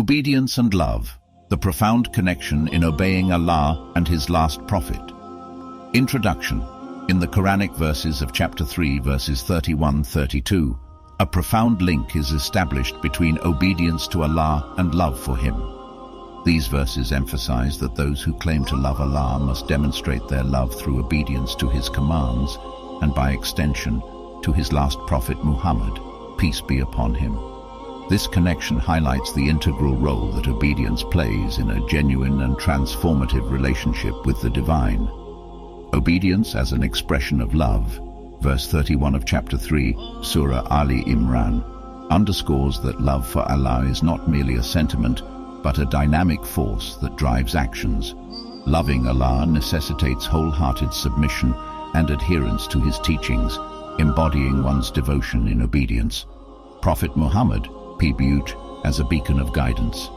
Obedience and love, the profound connection in obeying Allah and His last prophet. Introduction. In the Quranic verses of chapter 3, verses 31-32, a profound link is established between obedience to Allah and love for Him. These verses emphasize that those who claim to love Allah must demonstrate their love through obedience to His commands and, by extension, to His last prophet Muhammad, peace be upon him. This connection highlights the integral role that obedience plays in a genuine and transformative relationship with the divine. Obedience as an expression of love, verse 31 of chapter 3, Surah Ali Imran, underscores that love for Allah is not merely a sentiment, but a dynamic force that drives actions. Loving Allah necessitates wholehearted submission and adherence to His teachings, embodying one's devotion in obedience. Prophet Muhammad, peace be upon him, as a beacon of guidance.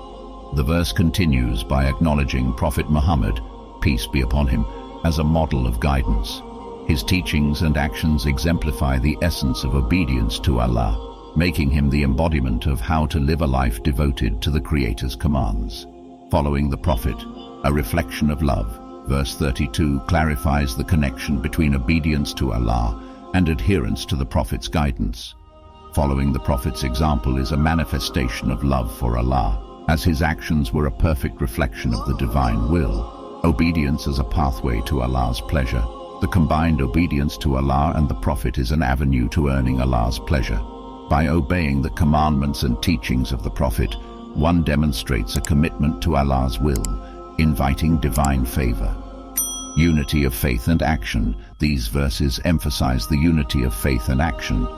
The verse continues by acknowledging Prophet Muhammad, peace be upon him, as a model of guidance. His teachings and actions exemplify the essence of obedience to Allah, making him the embodiment of how to live a life devoted to the Creator's commands. Following the Prophet, a reflection of love, verse 32 clarifies the connection between obedience to Allah and adherence to the Prophet's guidance. Following the Prophet's example is a manifestation of love for Allah, as his actions were a perfect reflection of the divine will. Obedience as a pathway to Allah's pleasure. The combined obedience to Allah and the Prophet is an avenue to earning Allah's pleasure. By obeying the commandments and teachings of the Prophet, one demonstrates a commitment to Allah's will, inviting divine favor. Unity of faith and action. These verses emphasize the unity of faith and action.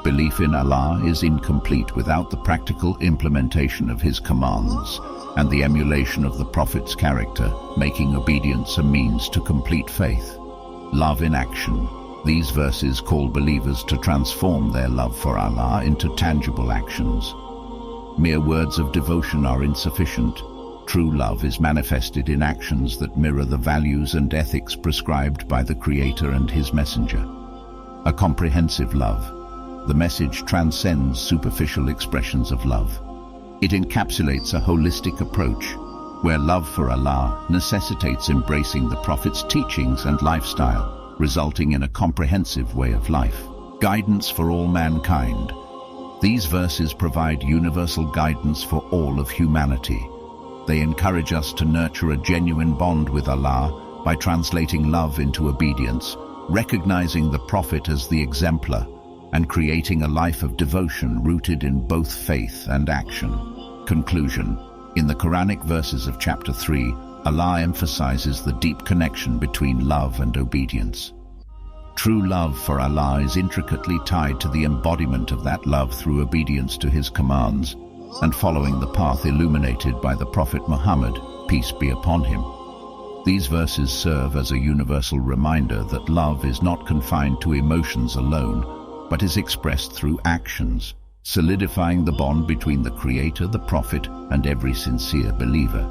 Belief in Allah is incomplete without the practical implementation of His commands and the emulation of the Prophet's character, making obedience a means to complete faith. Love in action. These verses call believers to transform their love for Allah into tangible actions. Mere words of devotion are insufficient. True love is manifested in actions that mirror the values and ethics prescribed by the Creator and His Messenger. A comprehensive love. The message transcends superficial expressions of love. It encapsulates a holistic approach, where love for Allah necessitates embracing the Prophet's teachings and lifestyle, resulting in a comprehensive way of life. Guidance for all mankind. These verses provide universal guidance for all of humanity. They encourage us to nurture a genuine bond with Allah by translating love into obedience, recognizing the Prophet as the exemplar, and creating a life of devotion rooted in both faith and action. Conclusion. In the Quranic verses of chapter 3, Allah emphasizes the deep connection between love and obedience. True love for Allah is intricately tied to the embodiment of that love through obedience to His commands and following the path illuminated by the Prophet Muhammad, peace be upon him. These verses serve as a universal reminder that love is not confined to emotions alone, but is expressed through actions, solidifying the bond between the Creator, the Prophet, and every sincere believer.